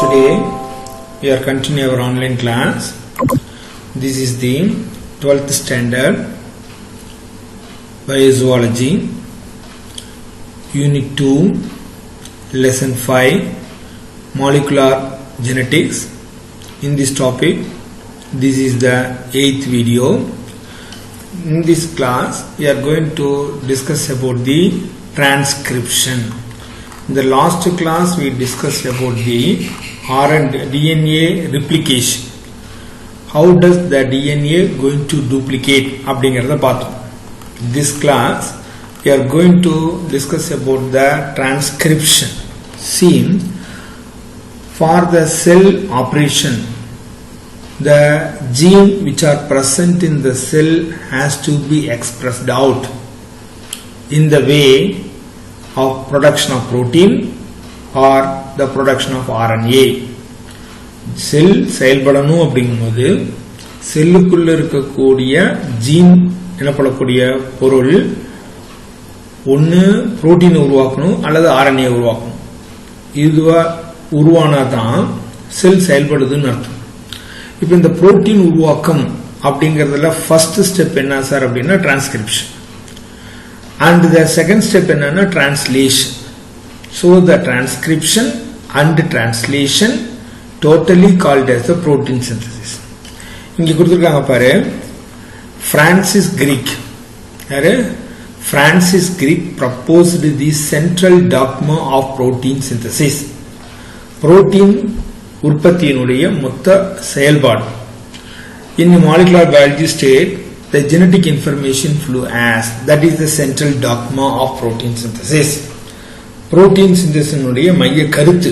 Today we are continuing our online class. This is the 12th standard Biozoology, Unit 2, Lesson 5, Molecular Genetics. In this topic, this is the 8th video. In this class, we are going to discuss about the transcription. In the last class, we discussed about the DNA replication. How does the DNA going to duplicate? அப்படிங்கறத பார்த்தோம். This class, we are going to discuss about the transcription. See, for the cell operation, the gene which are present in the cell has to be expressed out in the way of production of protein or the production of RNA. செல் செயல்படணும் அப்படிங்கும்போது செல்லுக்குள்ள இருக்கக்கூடிய gene எனப்படக்கூடிய பொருள் ஒன்று protein உருவாக்கணும் அல்லது RNA உருவாக்கணும். இதுவா உருவானாதான் செல் செயல்படுதுன்னு அர்த்தம். இப்போ இந்த புரோட்டீன் உருவாக்கம் அப்படிங்கறதுல ஃபர்ஸ்ட் ஸ்டெப் என்ன சார் அப்படின்னா transcription. And the second step என்னன்னா translation. So the transcription and translation totally called as the protein synthesis. இங்க கொடுத்திருக்காங்க பாரு, Francis Crick proposed the central dogma of protein synthesis. Protein உற்பத்தியினுடைய மொத்த செயல்பாடு. In the molecular biology state, the genetic information flow as that is the central dogma of protein synthesis. Protein synthesis nudiya மைய கருத்து.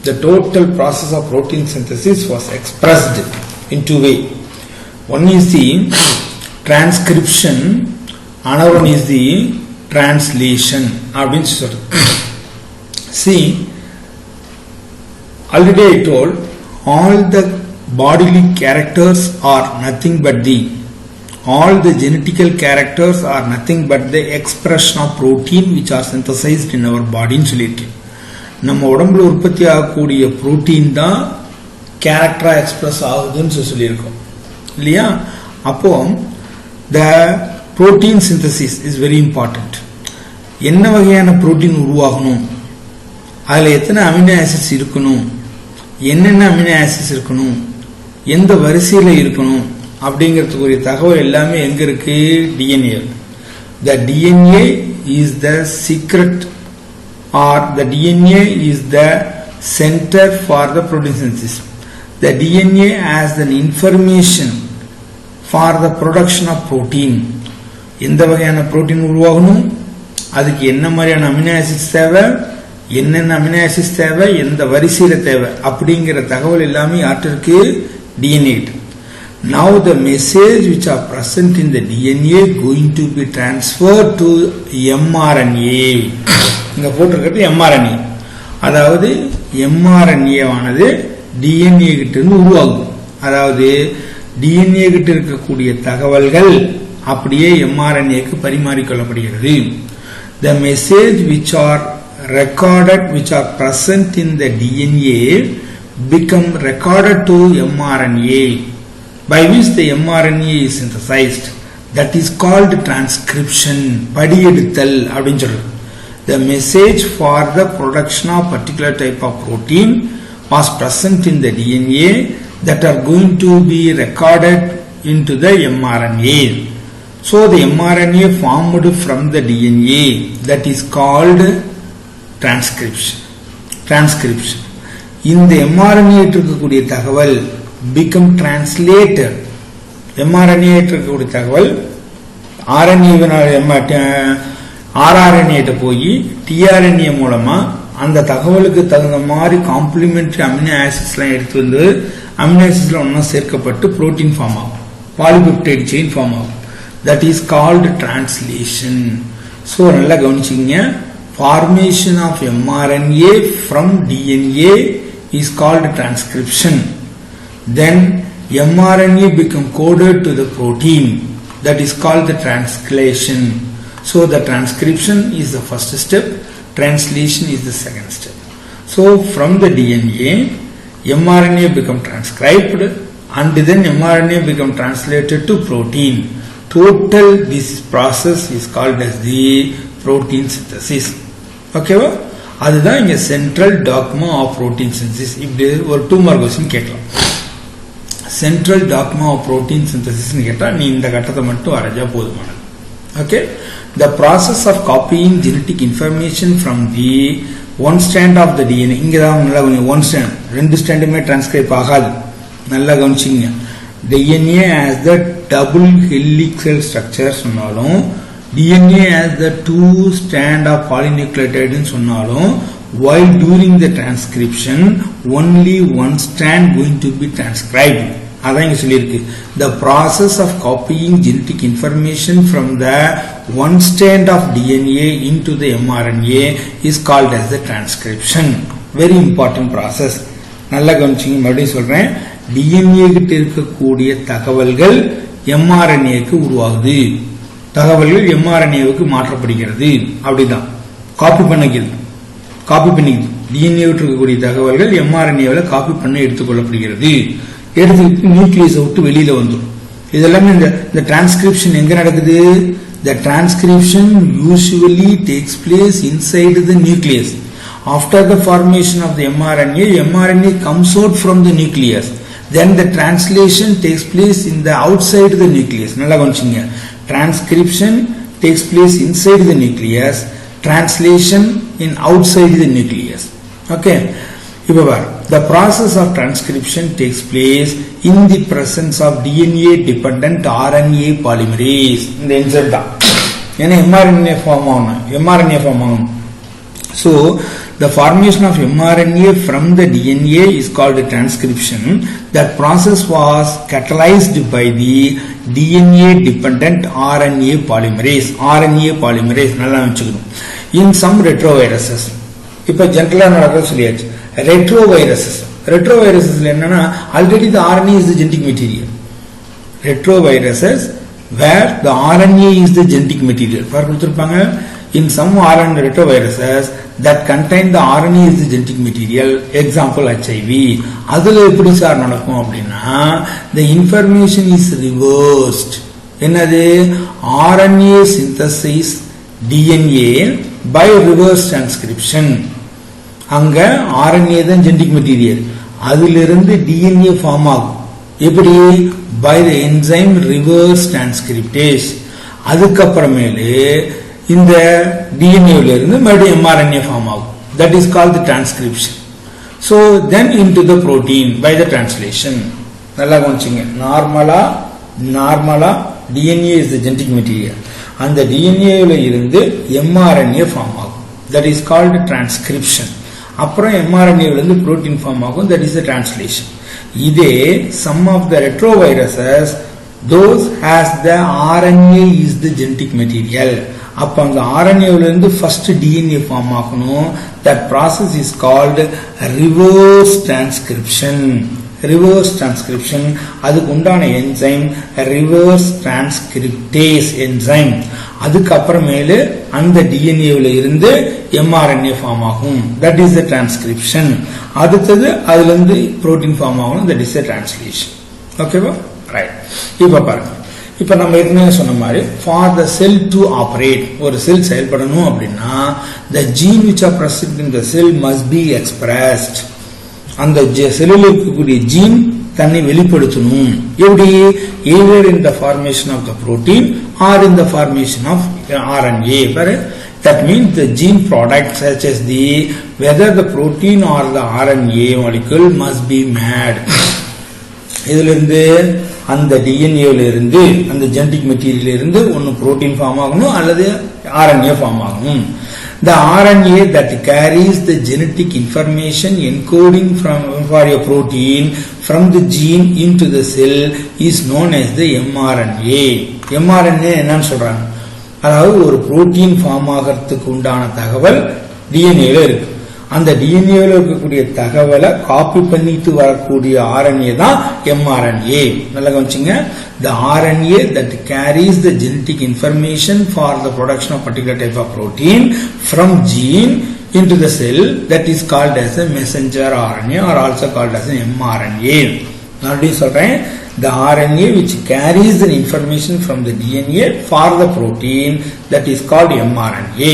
The total process of protein synthesis was expressed in two ways. One is the transcription, another one is the translation. See, already I told all the bodily characters are nothing but all the genetical characters are nothing but the expression of protein which are synthesized in our body ன்னு சொல்லியிருக்கேன். நம்ம உடம்புல உற்பத்தி ஆகக்கூடிய protein தான் கேரக்டரா express ஆகுதுன்னு சொல்லியிருக்கோம் இல்லையா? அப்போ the protein synthesis is very important. என்ன வகையான புரோட்டீன் உருவாகணும், அதுல எத்தனை அமினோ ஆசிட்ஸ் இருக்கணும், என்னென்ன அமினோ ஆசிட்ஸ் இருக்கணும், எந்த வரிசையில இருக்கணும் அப்படிங்கிறதுக்குரிய தகவல் எல்லாமே எங்க இருக்கு? DNA. The DNA is the secret or the DNA is the center for the protein synthesis. The DNA has an information for the production of protein. எந்த வகையான புரோட்டீன் உருவாகணும், அதுக்கு என்ன மாதிரியான அமினோ ஆசிட்ஸ் தேவை, என்னென்ன அமினோ ஆசிட்ஸ் தேவை, எந்த வரிசையில தேவை அப்படிங்கிற தகவல் எல்லாமே யாருக்கு? DNA. Now the message which are present in the DNA going to be transferred to mRNA. இங்க போட்டிருக்கிறது mRNA. அதாவது mRNA ஆனது DNA கிட்ட இருந்து உருவாகும். அதாவது DNA கிட்ட இருக்கக்கூடிய தகவல்கள் அப்படியே mRNA க்கு பரிமாறிக்கொள்ளப்படுகிறது. The message which are recorded, which are present in the DNA become recorded to mRNA, by which the mRNA is synthesized. That is called transcription. படியெடுத்தல் அப்படின்னு சொல்றது. The message for the production of particular type of protein was present in the DNA that are going to be recorded into the mRNA. So the mRNA formed from the DNA, that is called transcription. இந்த mRNA இருக்கக்கூடிய தகவல் become translated. mRNA இருக்கக்கூடிய தகவல் RNA போய் tRNA மூலமா அந்த தகவலுக்கு தகுந்த மாதிரி காம்ப்ளிமெண்டரி அமினோ ஆசிட்ஸ் எல்லாம் எடுத்து வந்து அமினோ ஆசிட்ஸ்ல ஒன்னா சேர்க்கப்பட்டு புரோட்டீன் ஃபார்ம் ஆகும், பாலிபெப்டைட் செயின் ஃபார்ம் ஆகும். That is called translation. So நல்லா கவனிச்சிங்க, formation of mRNA from DNA is called transcription. Then mRNA become coded to the protein, that is called the translation. So the transcription is the first step, translation is the second step. So from the DNA mRNA become transcribed and then mRNA become translated to protein. Total this process is called as the protein synthesis. Okay va? அதுதான் இங்க central dogma of protein synthesis. இப்படி ஒரு 2 mark question கேட்கலாம். central dogma of protein synthesis னு கேட்டா நீ இந்த கட்டத்தை மட்டும் வரைஞ்சா போதுமானது. Okay? The process of copying genetic information from the one strand of the DNA. இங்க தான் நல்லா one strand, ரெண்டு ஸ்ட்ராண்டுமே டிரான்ஸ்கிரைப் ஆகாது. நல்லா கவனிச்சிங்க. DNA has the double helical structure சொன்னாலும் DNA has the two strand of polynucleotide சொன்னாலும் while during the transcription only one strand going to be transcribed. அதான் இங்க சொல்லியிருக்கு. The process of copying genetic information from the one strand of DNA into the mRNA is called as the transcription. Very important process. நல்லா கவனிச்சிங்க. மறுபடியும் சொல்றேன். DNA கிட்ட இருக்கக்கூடிய தகவல்கள் mRNA க்கு உருவாகுது. தகவல்கள் mRNA-வுக்கு மாற்றப்படுகிறது. அப்படிதான் காப்பி பண்ணிக்கிறது. DNA இருக்கக்கூடிய தகவல்கள் mRNA-ல காப்பி பண்ண எடுத்துக்கொள்ளப்படுகிறது. எடுத்துக்கிட்டு நியூக்ளியஸை விட்டு வெளியில வந்துடும். இதெல்லாம் இந்த டிரான்ஸ்கிரிப்ஷன் எங்க நடக்குது? The transcription usually takes place inside the nucleus. After the formation of the mRNA comes out from the nucleus. Then the translation takes place in the outside the nucleus. நல்லா கவனிச்சிங்க. Transcription takes place inside the nucleus. Translation in outside the nucleus. Okay. இப்போ பாரு. The process of transcription takes place in the presence of DNA dependent RNA polymerase. இந்த enzyme தான். ஏன்னா mRNA form ஆகணும். So the formation of mRNA from the DNA is called transcription. That process was catalyzed by the DNA dependent RNA polymerase. நல்லா வச்சுக்கணும். In some retroviruses. இப்ப ஜெனரலா நடக்கிறது சொல்லியாச்சு. Retroviruses என்னன்னா already the RNA is the genetic material. Retroviruses where the RNA is the genetic material. பார் கொடுத்திருப்பாங்க. In some RNA retroviruses that contain the RNA is the genetic material. Example HIV. அதுல எப்படி sir நடக்கும் அப்படின்னா the information is reversed. என்னது? RNA synthesis DNA by reverse transcription. அங்க RNA தான் genetic material. அதிலிருந்து DNA form ஆகும். எப்படி? by the enzyme reverse transcriptase. அதுக்கப்புறமேலு இந்த DNA இருந்து மறுபடியும் mRNA ஃபார்ம் ஆகும். That is called the transcription. So then into the protein by the translation. நல்லா கவனிச்சிங்க. நார்மலா DNA is the genetic material. அந்த DNA இருந்து mRNA ஃபார்ம் ஆகும். That is called transcription. அப்புறம் mRNA இருந்து protein ஃபார்ம் ஆகும். That is the translation. இதே some of the retroviruses those has the RNA is the genetic material. அப்ப அந்த RNA இருந்து first DNA ஃபார்ம் ஆகணும். That process is called reverse transcription. அதுக்கு உண்டான என்சைம் reverse transcriptase enzyme. அதுக்கு அப்புறமேலு அந்த DNA இருந்து mRNA ஃபார்ம் ஆகும். That is the transcription. அடுத்தது அதுல இருந்து புரோட்டீன் ஃபார்ம் ஆகும். That is the translation. ஓகேவா? ரைட். இப்ப பாருங்க. இப்ப நம்ம ஏற்கனவே சொன்ன மாதிரி for the cell to operate, ஒரு செல் செயல்படணும் அப்படின்னா the gene which are present in the cell must be expressed. அந்த செல்லில் இருக்கக்கூடிய ஜீன் தன்னை வெளிப்படுத்தணும். எப்படி? either in the formation of the protein or in the formation of RNA. That means the gene product such as whether the protein or the RNA molecule must be made. இதிலிருந்து அந்த DNA இருந்து அந்த genetic material இருந்து ஒன்னு protein form ஆகணும் அல்லது RNA form ஆகணும். The RNA that carries the genetic information encoding for a protein from the gene into the cell is known as the mRNA. mRNA என்னன்னு சொல்றாங்க? அதாவது ஒரு புரோட்டீன் ஃபார்ம் ஆகிறதுக்கு உண்டான தகவல் DNA-ல இருக்கு. அந்த DNA-ல இருக்கக்கூடிய தகவலை காப்பி பண்ணிட்டு வரக்கூடிய RNA தான் mRNA. நல்லா கவனிச்சுங்க. The RNA that carries the genetic information for the production of particular type of protein from gene into the cell that is called as a messenger RNA or also called as an mRNA. The RNA which carries the information from the DNA for the protein that is called mRNA.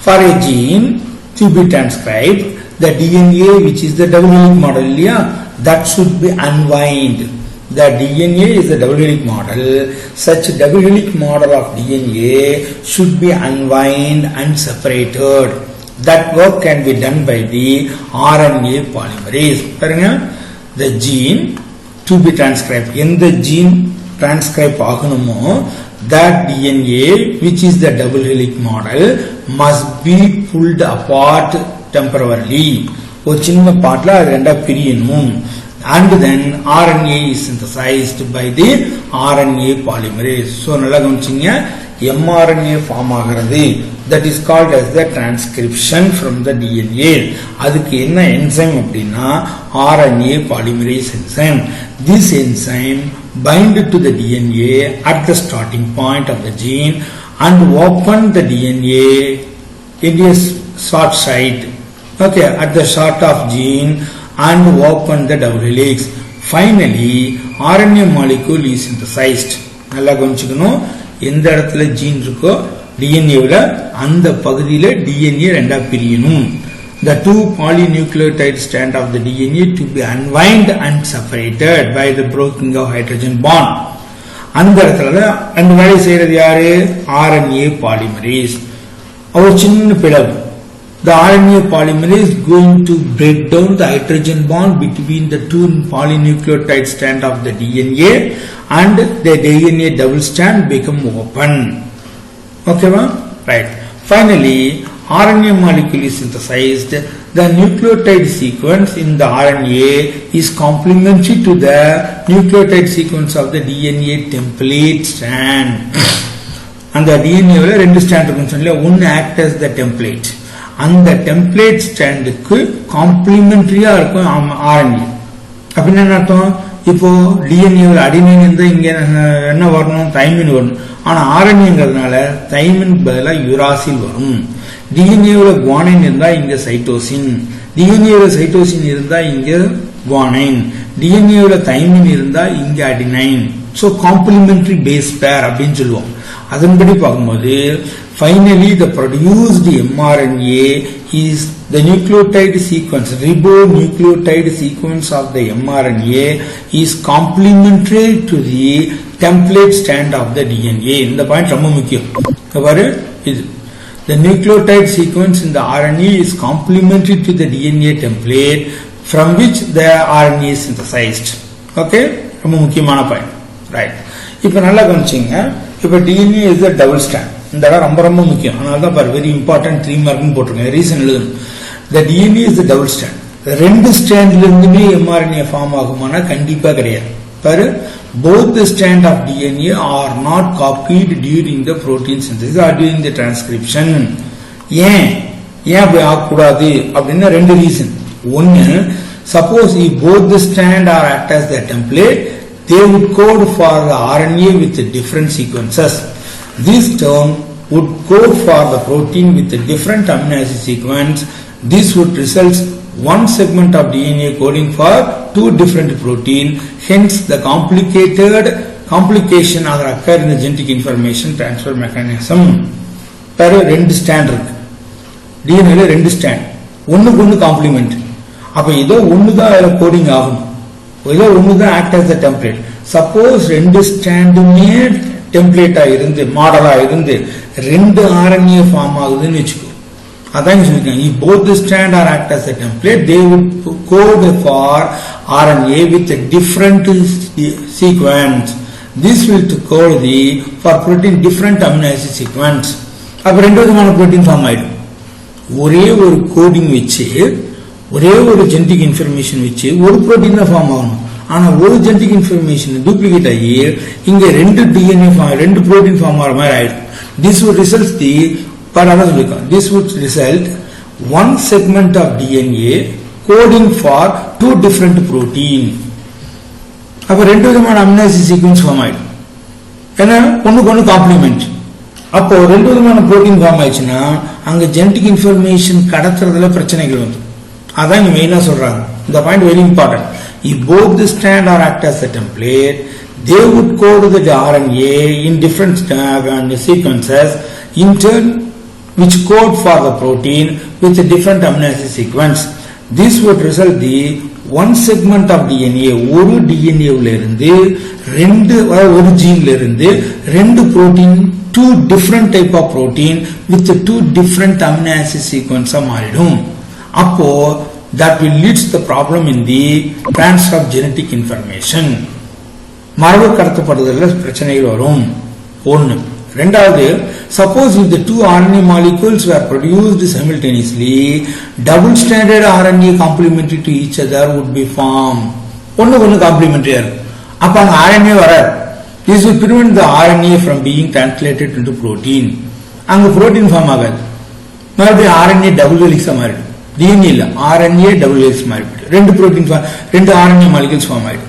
For a gene to be transcribed, the DNA which is the double helix model that should be unwind. The DNA is a double helix model. Such double helix model of DNA should be unwind and separated. That work can be done by the RNA polymerase. The gene to be transcribed. In the gene transcribe ஆகணுமோ that DNA which is the double helix model must be pulled apart temporarily. ஒரு சின்ன பார்ட்ல அது ரெண்டா பிரியணும். And then RNA is synthesized by the RNA polymerase. So நல்லா கவனிச்சீங்க, mRNA form ஆகிறது. That is called as the transcription from the DNA. அதுக்கு என்ன enzyme அப்படின்னா RNA polymerase enzyme. This enzyme bind to the DNA at the starting point of the gene and open the DNA in a short site. Okay, at the start of gene and open the double helix. Finally, RNA molecule is synthesized. நல்லா கவனிச்சுக்கணும், எந்த இடத்துல gene இருக்கோ டிஎன்ஏவில் அந்த பகுதியில் DNA ரெண்டா பிரியணும். The two polynucleotide strand of the DNA to be unwind and separated by the breaking of hydrogen bond. அந்த இடத்துல அந்த வேலை செய்யறது யாரு? RNA polymerase. ஒரு சின்ன பிளவு. The RNA polymerase is going to break down the hydrogen bond between the two polynucleotide strand of the DNA and the DNA double strand become open. Okay, right. Finally, RNA molecule is synthesized. The nucleotide sequence in the RNA is complementary to the nucleotide sequence of the DNA template strand. And the DNA will ரெண்டு strand இருக்குன்னு சொல்லி one act as the template. அந்த template ஸ்டாண்டுக்கு காம்ப்ளிமெண்டரியா இருக்கும் RNA. அப்படின்னு என்ன அர்த்தம்? இப்போ டிஎன்ஏவில் அடினின் இருந்தா இங்க என்ன வரணும்? தைமின் வரணும். ஆனா RNAங்கிறதுனால தைமின் பதிலா யுராசில் வரும். டிஎன்ஏவில் குவானைன் இருந்தா இங்க சைட்டோசின், டிஎன்ஏவில் சைட்டோசின் இருந்தா இங்க குவானைன், டிஎன்ஏவில் தைமின் இருந்தா இங்க அடினைன். சோ காம்ப்ளிமெண்டரி பேஸ் பேர் அப்படின்னு சொல்லுவோம். அதன்படி பார்க்கும்போது finally the produced mRNA is the nucleotide sequence, ribonucleotide sequence of the mRNA is complementary to the template strand of the DNA. இந்த பாயிண்ட் ரொம்ப முக்கியம். பாரு, the nucleotide sequence in the RNA is complementary to the DNA template from which the RNA is synthesized. Okay, ரொம்ப முக்கியமான point. Right, இப்போ நல்லா கவனிச்சிங்க. இப்போ DNA is the double strand. இந்த இடம் ரொம்ப ரொம்ப முக்கியம். அதனால தான் பாரு வெரி இம்பார்ட்டன்ட் 3 மார்க்னு போட்டிருக்கேன். ரீசன் எழுதணும். The DNA is the double strand. ரெண்டு ஸ்ட்ராண்ட்ல இருந்துமே mRNA ஃபார்ம் ஆகுமானா கண்டிப்பா கிடையாது. பாரு, both the strand of DNA are not copied during the protein synthesis or during the transcription. ஏன் அப்படி ஆகக்கூடாது அப்படின்னா ரெண்டு ரீசன். ஒன்னு, suppose if both the strand are act as the template, they would code for the RNA with different sequences. This term would code for the protein with a different amino acid sequence. This would result one segment of DNA coding for two different protein. Hence, the complication or occur in the genetic information transfer mechanism. Per ரெண்டு stand இருக்கு டிஎன்ஏல, ரெண்டு stand, ஒண்ணுக்கு ஒண்ணு complement. அப்ப ஏதோ ஒண்ணுதான் coding ஆகணும், ஏதோ ஒண்ணுதான் ஆக்ட் ஆஸ் த டெம்ப்ளேட். சப்போஸ் ரெண்டு ஸ்டாண்டுமே டெம்ப்ளேட்டா இருந்து மாடலா இருந்து ரெண்டு RNA ஃபார்ம் ஆகுதுன்னு வச்சுக்கோ. அதான் சொல்லிருக்காங்க, if both the strand are act as a template, they would code for RNA with a different sequence. This will code for protein different amino acid sequence. அப்ப ரெண்டு விதமான புரோட்டீன் ஃபார்ம் ஆயிடும். ஒரே ஒரு கோடிங் வச்சு, ஒரே ஒரு ஜெனடிக் இன்ஃபர்மேஷன் வச்சு ஒரு புரோட்டீன் தான் ஃபார்ம் ஆகணும். ஆனா ஒரு ஜெனடிக் இன்ஃபர்மேஷன் டூப்ளிகேட் ஆகி இங்க ரெண்டு டிஎன்ஏ ரெண்டு புரோட்டீன் ஃபார்ம் ஆகிற மாதிரி ஆயிடும். This would result this would result one segment of DNA coding for two different protein. அப்ப ரெண்டு விதமான அமினோ ஆசிட் சீக்வென்ஸ் ஃபார்ம் ஆயிடும். ஏன்னா ஒண்ணுக்கு ஒண்ணு காம்ப்ளிமெண்ட். அப்போ ரெண்டு விதமான புரோட்டீன் ஃபார்ம் ஆயிடுச்சுன்னா அங்க ஜெனடிக் இன்ஃபர்மேஷன் கடத்துறதுல பிரச்சனைகள் வந்து அதான் இங்க மெயினா சொல்றாங்க. இந்த point very important. If both the strand are act as a template, they would code the RNA in different sequences in turn which code for the protein with a different amino acid sequence. This would result the one segment of DNA ஒரு DNA உள்ள இருந்து ஒரு ஜீன்ல இருந்து ரெண்டு protein two different type of protein with two different amino acid sequence மாறிடும். அப்போ that will lead to the problem in the transfer of genetic information. மரபு கடத்தப்படுதல்ல பிரச்சனைகள் வரும். ஒன்று. ரெண்டாவது, suppose if the two RNA molecules were produced simultaneously, double stranded RNA complementary to each other would be formed. ஒன்னு complementary இருக்கும். அப்ப அங்க RNA வராது. This will prevent the RNA from being translated into protein. அங்க protein form ஆகாது. மறுபடியும் RNA double ஹெலிக்ஸா மாறிடும். DNA இல்ல, RNA டபுள் ஹெலிக்ஸ் மாறிடும். ரெண்டு RNA molecules ஃபார்ம் ஆயிடும்.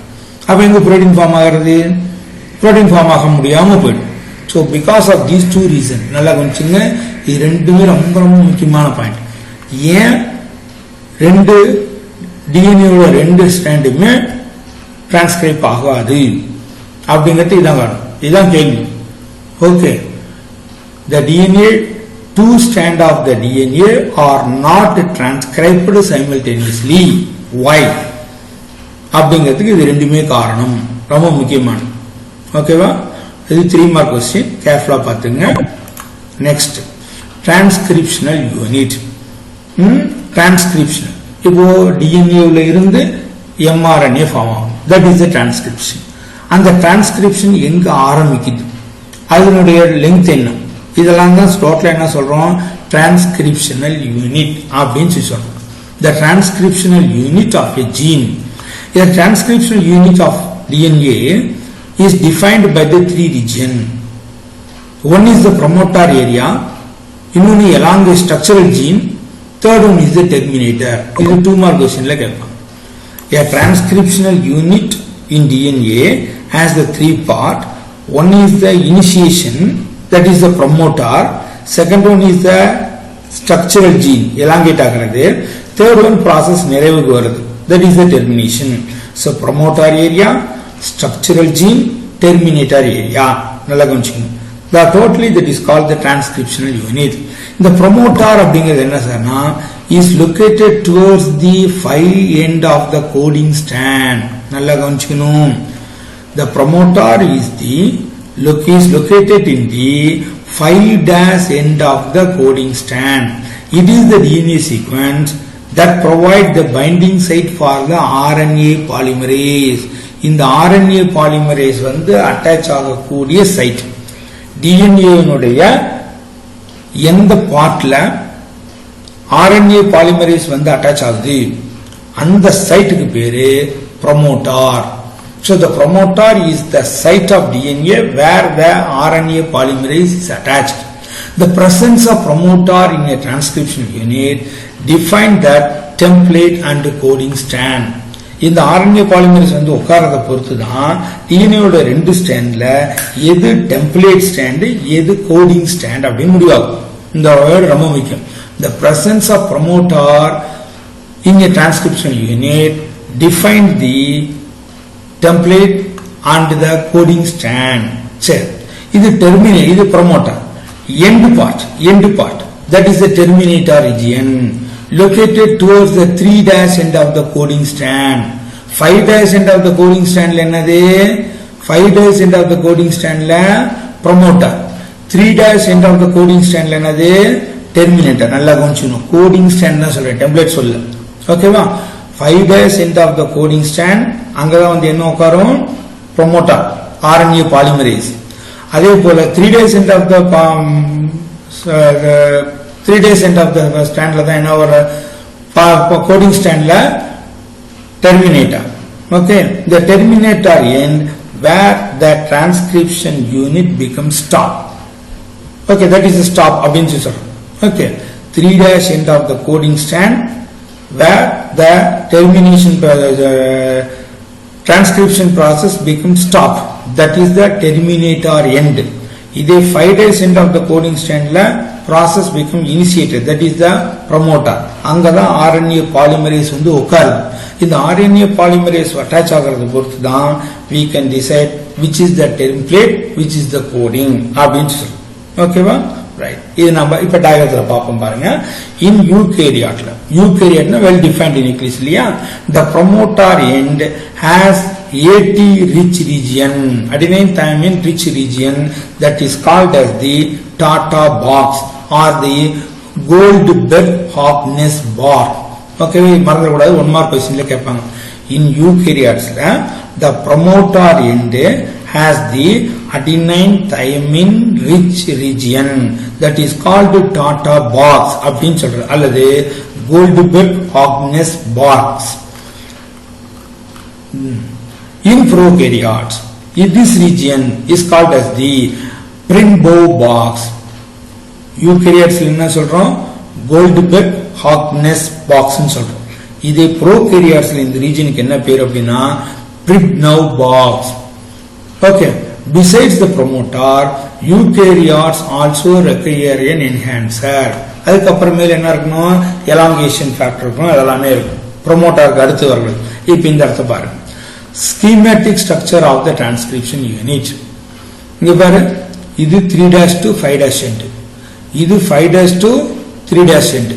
அப்ப எங்க புரோட்டீன் ஃபார்ம் ஆகிறது? புரோட்டீன் ஃபார்ம் ஆக முடியாம போயிடும். So because of these two reasons, நல்லா கவனிச்சுங்க, இது ரெண்டுமே ரொம்ப ரொம்ப முக்கியமான பாயிண்ட். ஏன் ரெண்டு டிஎன்ஏவோட ரெண்டு ஸ்ட்ராண்டுமே டிரான்ஸ்கிரைப் ஆகாது அப்படிங்கிறது இதான் காரணம். இதுதான் கேள்வி. Okay, the DNA two strand of the DNA are not transcribed simultaneously. Why? அப்படிங்கிறதுக்கு இது ரெண்டுமே காரணம். ரொம்ப முக்கியமானது. ஓகேவா? இது 3 மார்க் क्वेश्चन. கேர்ஃபுல்லா பாத்துங்க. Next, transcriptional unit. டிரான்ஸ்கிரிப்ஷன் இப்போ DNA உள்ள இருந்து mRNA ஃபார்ம் ஆகும். That is the transcription. அந்த டிரான்ஸ்கிரிப்ஷன் எங்க ஆரம்பிக்குது, அதனுடைய லெங்த் என்ன, இதெல்லாம் தான் டோட்டலா என்ன சொல்றோம், டிரான்ஸ்கிரிப்ஷனல் யூனிட் அப்படின்னு சொல்றோம். The transcriptional unit of a gene. The transcriptional unit of DNA is defined by the 3 regions. One is the promoter area, இன்னொன்னு along the structural gene, third one is the terminator. இது 2 mark questionல கேட்பாங்க. A transcriptional unit in DNA has the 3 part. One is the initiation, that is the promoter. Second one is the structural gene, elongate ஆகிறது. Third one process நிறைவுக்கு வருது, that is the termination. So promoter area, structural gene, terminator area. நல்லா கவனிச்சுக்கணும். The totally that is called the transcriptional unit. The promoter அப்படிங்கிறது என்ன சார்னா, is located towards the 5 end of the coding strand. நல்லா கவனிச்சுக்கணும். The promoter is located in the 5' end of the coding strand. It is the DNA sequence that provide the binding site for the RNA polymerase. இந்த RNA polymerase வந்து attach ஆகக்கூடிய side. DNA னுடைய எந்த பார்ட்ல RNA polymerase வந்து attach ஆகுது அந்த சைட்டுக்கு பேரு promoter. So the promoter is the site of DNA where the RNA polymerase is attached. The presence of promoter in a transcription unit define that template and coding strand. இந்த RNA polymerase வந்து உட்கார்றத பொறுத்து தான் DNA ஓட ரெண்டு ஸ்டாண்ட்ல எது template stand எது coding stand அப்படின்னு முடிவாகும். இந்த வேர்ட் ரொம்ப முக்கியம். The presence of promoter in a transcription unit define the template and the coding strand. சரி, இது terminate, இது promoter. End part, that is the terminator region, located towards the 3' end of the coding strand. 5' end of the coding strand என்னது, 5' end of the coding strand promoter, 3' end of the coding strand என்னது, terminator. நல்லா கவனிச்சுக்கணும், coding strand தான் சொல்றேன், template சொல்ல. ஓகேவா? 5' end of the coding strand அங்கதான் வந்து என்ன உட்காரும், promoter, RNA polymerase. அதே போல 3' end of the 3' end of the strandல தான் என்ன ஒரு coding strandல terminator. Okay, the terminator end where the transcription unit becomes stop. Okay, that is a stop அப்படின்னு சொல்றோம். Okay, 3' end of the coding strand where the termination transcription process becomes stop, that is the terminator end. இதே 5 days end of the coding strandல process become initiated, that is the promoter. அங்கதான் RNA polymerase வந்து உட்காருது. இந்த RNA polymerase attach ஆகிறது பொறுத்து தான் we can decide which is the template, which is the coding அப்படின்னு சொல்லு. ஓகேவா? ரைட். இது நம்ம இப்ப டயக்ராம்ல பாப்போம் பாருங்க. In eukaryote well defined in nucleus இல்லையா? The promoter end has AT rich region, adenine thymine rich region, that is called as the Tata box or the Goldberg-Harkness bar. Okay, மறந்துடக்கூடாது, 1 mark questionல கேட்பாங்க. In eukaryotes the promoter end has the adenine thymine rich region, that is called Tata box அப்படின்னு சொல்றது, அல்லது Goldberg-Harkness box. In prokaryotes, this region is called as the Prinbow box. Eukaryotes என்ன சொல்றோம்? Goldberg-Harkness box ன்னு சொல்றோம். இதே prokaryotes இந்த ரீஜனுக்கு என்ன பேர் அப்படின்னா Pridnow box. Okay, besides the promoter, eukaryotes also require an enhancer. அதுக்கு அப்புறமேல என்ன இருக்கணும்? elongation factor இருக்கும், அதெல்லாமே இருக்கும். promoterக்கு அடுத்து வருது. இப்போ இந்த அர்த்தம் பாருங்க. schematic structure of the transcription unit. இங்க பாரு, இது 3' to 5' end, இது 5' to 3' end.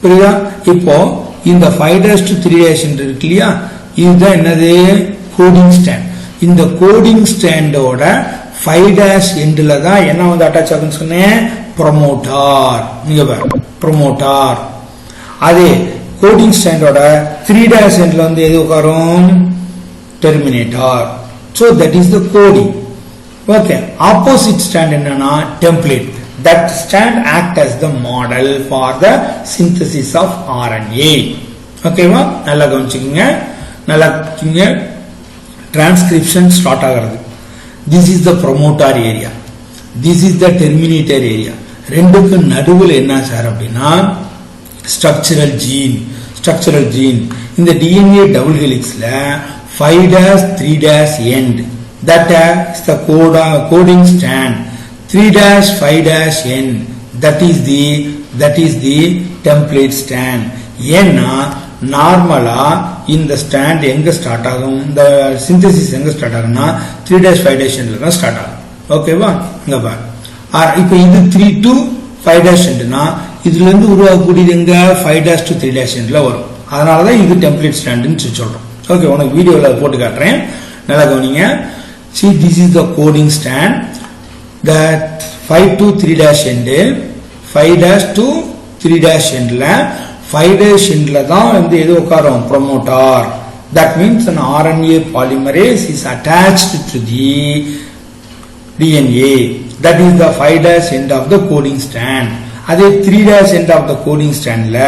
புரியுதா? இப்போ இந்த 5' to 3' end இருக்கு இல்லையா, இதுதான் என்னது? Coding stand. இந்த கோடிங் ஸ்டாண்டோட 5' எண்ட்ல தான் என்ன வந்து அட்டாச் ஆகுன்னு சொன்னேன்? ப்ரோமோட்டார். இங்க பாரு, ப்ரோமோட்டார். அதே கோடிங் ஸ்டாண்டோட 3' எண்ட்ல வந்து எது உட்காரும்? terminator. So that is the coding. Okay, opposite stand என்னன்னா template. That stand act as the model for the synthesis of RNA. ஓகேவா? நல்லா கவனிச்சுக்கங்க, நல்லா கவனிச்சுங்க. transcription start ஆகிறது. This is the promoter area, this is the terminator area. ரெண்டுக்கு நடுவுல என்ன sir அப்படின்னா structural gene. இந்த DNA double helixல 5' 3' end, that is the coding stand. 3' 5' end, that is the template stand. ஏன்னா நார்மலா இந்த ஸ்டாண்ட் எங்க ஸ்டார்ட் ஆகும்? இந்த சிந்தசிஸ் எங்க ஸ்டார்ட் ஆகும்னா 3' 5' endல தான் ஸ்டார்ட் ஆகும். ஓகேவா? இங்க பாரு, இப்போ இது 3 to 5' endனா இதுல இருந்து உருவாகக்கூடியது எங்க? 5' to 3' endல வரும். அதனாலதான் இது டெம்ப்ளேட் ஸ்டாண்ட்னு சொல்றோம். ஓகே, உனக்கு வீடியோல போட்டு காட்டுறேன், நல்லா கவனிங்க. See, this is the coding stand. That 5 to 3' end, 5' to 3' endல 5' endல தான் வந்து எது உட்காரும்? Promoter. That means an RNA polymerase is attached to the DNA. That is the 5' end of the coding stand. அதே 3' end of the coding standல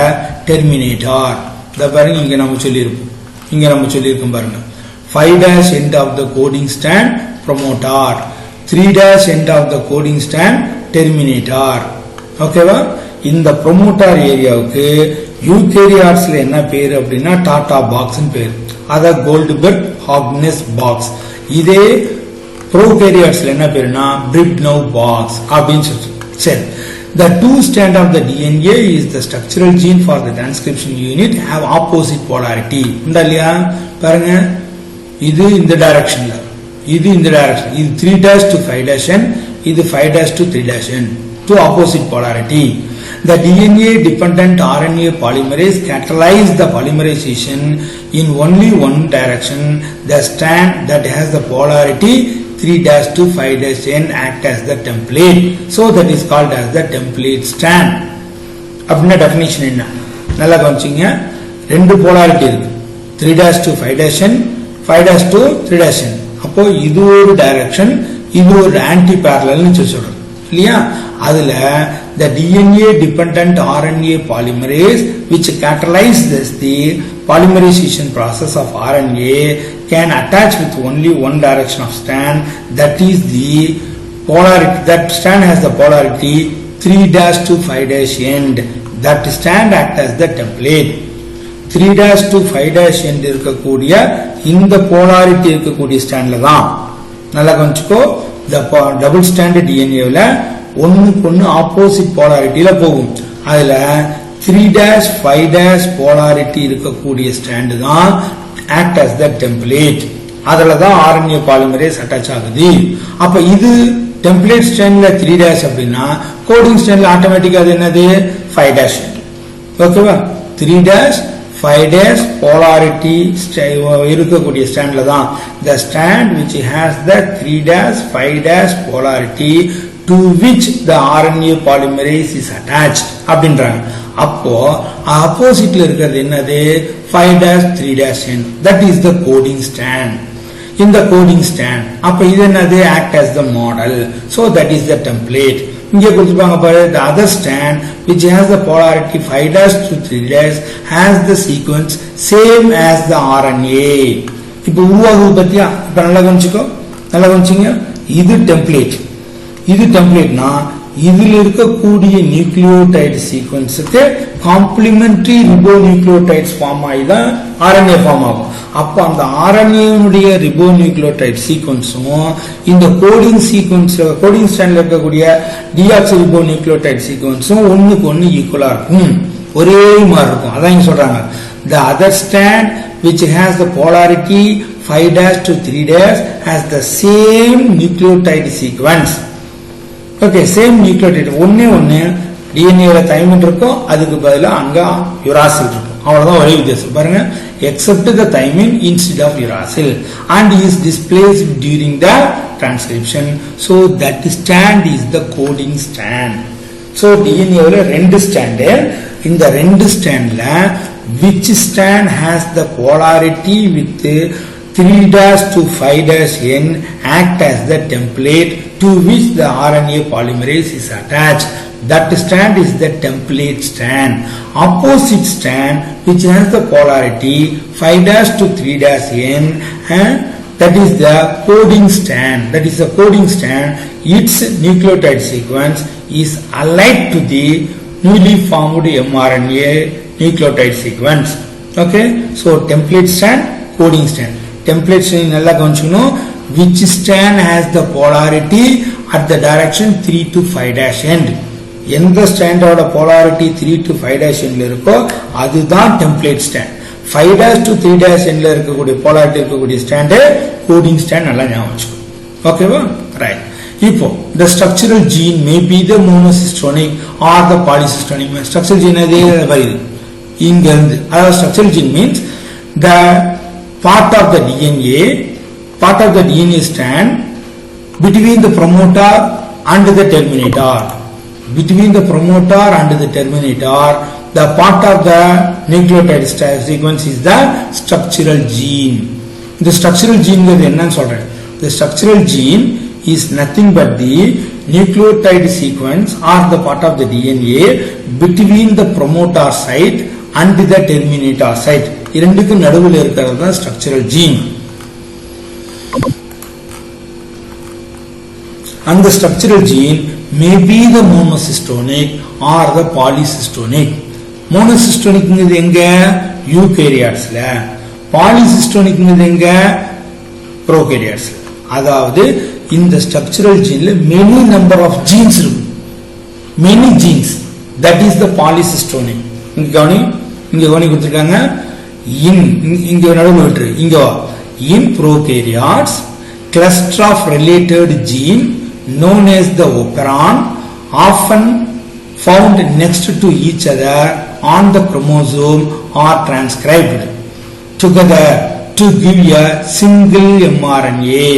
terminator. இத பாருங்க, இங்க நம்ம சொல்லியிருக்கோம் பாருங்க. 5' end of the coding stand promoter, 3' end of the coding stand terminator. ஓகேவா? இந்த promoter ஏரியாவுக்கு யூகேரியாட்ஸ்ல என்ன பேரு அப்படின்னா டாடா பாக்ஸ் பேரு, அத கோல்ட்பெர்க்-ஹார்க்னஸ் பாக்ஸ். இதே ப்ரோகேரியாட்ஸ்ல என்ன பேருனா பிரிட்னோவ் பாக்ஸ் அப்படின்னு சொல்றோம். சரி, the two strand of the DNA is the structural gene for the transcription unit have opposite polarity. இல்லையா? பாருங்க, இது இந்த டைரக்ஷன்ல, இது இந்த டைரக்ஷன், இது 3' to 5' end, இது 5' to 3' end, two opposite polarity. The DNA dependent RNA polymerase catalyze the polymerization in only one direction. The strand that has the polarity 3' to 5' end act as the template, so that is called as the template strand. அப்படின்னா definition என்ன? நல்லா கவனிச்சிங்க. ரெண்டு polarity இருக்கு, 3' to 5' end, 5' to 3' end. அப்போ இது ஒரு direction, இது ஒரு ஆன்டி பேரலல்னு சொல்றோம் இல்லையா? அதுல the DNA dependent RNA polymerase which catalyzes the polymerization process of RNA can attach with only one direction of strand, that is the polarity. That strand has the polarity 3' to 5' end. That strand acts as the template. 3' to 5' end இருக்கக்கூடிய இந்த polarity இருக்கக்கூடிய ஸ்டாண்ட்ல தான் நல்லா கவனிச்சுக்கோ the double strand DNA ல ஒண்ணுக்கு ஒண்ணு opposite போலாரிட்டில போகும். அதுல 3'5' போலாரிட்டி இருக்கக்கூடிய ஸ்ட்ராண்ட் தான் act as the template. அதுல தான் RNA பாலிமரேஸ் அட்டாச் ஆகுது. அப்ப இது டெம்ப்ளேட் ஸ்ட்ராண்ட்ல 3' அப்படின்னா கோடிங் ஸ்ட்ராண்ட்ல ஆட்டோமேட்டிக்கா அது என்னது 5'. ஓகேவா? 3'5' polarity இருக்கக்கூடிய ஸ்ட்ராண்ட்ல தான் the strand which has the 3'5' polarity to which the RNA polymerase is attached அப்படின்றாங்க. அப்போ ஆப்போசிட்ல இருக்கிறது என்னது 5'3'n, that is the coding strand. In the coding strand அப்ப இது என்னது act as the model, so that is the template. இங்க கொடுத்திருப்பாங்க பாரு, the other strand which has the polarity 5' to 3' has the sequence same as the RNA. இப்போ உருவாகுது பத்தியா? இப்ப நல்லா கவனிச்சுங்க. இது டெம்ப்ளேட். இது டெம்ப்ளேட்னா இதில் இருக்கக்கூடிய நியூக்ளியோடைடு சீக்வன்ஸுக்கு காம்ப்ளிமெண்டரி ரிபோநியூக்ளியோடைட்ஸ் ஃபார்ம் ஆகி தான் RNA ஃபார்ம் ஆகும். அப்போ அந்த RNA ரிபோநியூக்ளியோடைட் சீக்வன்ஸும் இந்த கோடிங் ஸ்ட்ராண்ட்ல இருக்கக்கூடிய டிஆக்சி ரிபோநியூக்ளியோடைட் சீக்வன்ஸும் ஒண்ணுக்கு ஒன்னு ஈக்குவலா இருக்கும், ஒரே மாதிரி இருக்கும். அதான் இங்க சொல்றாங்க, the other strand which has the polarity 5' to 3' has the same nucleotide sequence. Okay, same nucleotide ஒண்ணு டிஎன்ஏல தைமின் இருக்கும், அதுக்கு பதிலா அங்க யுராசில் இருக்கும். அவ்வளவுதான் ஒரே வித்தியாசம் பாருங்க. Except the thymine instead of uracil and is displaced during the transcription. So that stand is the coding stand. So டிஎன்ஏல ரெண்டு ஸ்டாண்டு. இந்த ரெண்டு ஸ்டாண்ட்ல which strand has the polarity with 3' to 5' n act as the template to which the RNA polymerase is attached. That strand is the template strand. Opposite strand which has the polarity 5' to 3' n and that is the coding strand. That is the coding strand. Its nucleotide sequence is allied to the newly formed mRNA nucleotide sequence. Okay, so template strand, coding strand. Template strand நல்லா கவனிச்சுக்கணும். Which strand has the polarity at the direction 3 to 5' end. எந்த ஸ்டாண்டோட polarity 3 to 5' endல இருக்கோ அதுதான் template strand. 5' to 3' endல இருக்கக்கூடிய polarity இருக்கக்கூடிய stand coding stand நல்லா ஞாபகம் வச்சுக்கோ. ஓகேவா? ரைட். இப்போ the structural gene may be the monocystonic or the polycystonic. structural gene அதே வருது இங்க இருந்து. அதாவது structural gene means the part of the DNA strand between the promoter and the terminator. Between the promoter and the terminator, the part of the nucleotide sequence is the structural gene. The structural gene என்னன்னு சொல்றேன். The structural gene is nothing but the nucleotide sequence or the part of the DNA between the promoter site and the terminator site. இரண்டுக்கு நடுவில் இருக்கிறது தான் structural gene. And the structural gene may be the monocystonic or the polycystonic. Monocystonic எங்க? யூகேரியாட்ஸ்ல. polycystonic எங்க? ப்ரோகேரியாட்ஸ்ல. அதாவது இந்த structural geneல many number of genes இருக்கும். many genes, that is the polycystonic. இங்க கவனி கொடுத்திருக்காங்க. இங்க நடுவுல விட்டு இங்க in prokaryotes cluster of related gene known as the operon often found next to each other on the chromosome are transcribed together to give a single mRNA.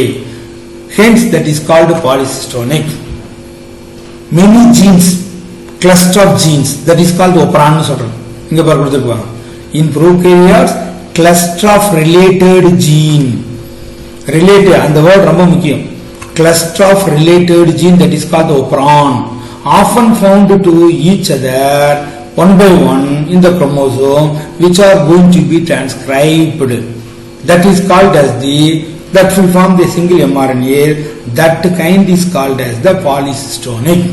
Hence that is called polycystonic. Many genes, cluster of genes, that is called operon சொல்றோம். இங்க பாரு கொடுத்திருப்பாங்க. In prokaryotes cluster of related gene. Related, அந்த word ரொம்ப முக்கியம். Cluster of related gene, that is called the operon, often found to each other one by one in the chromosome, which are going to be transcribed. That is called as that will form the single mRNA. That kind is called as the polycystonic.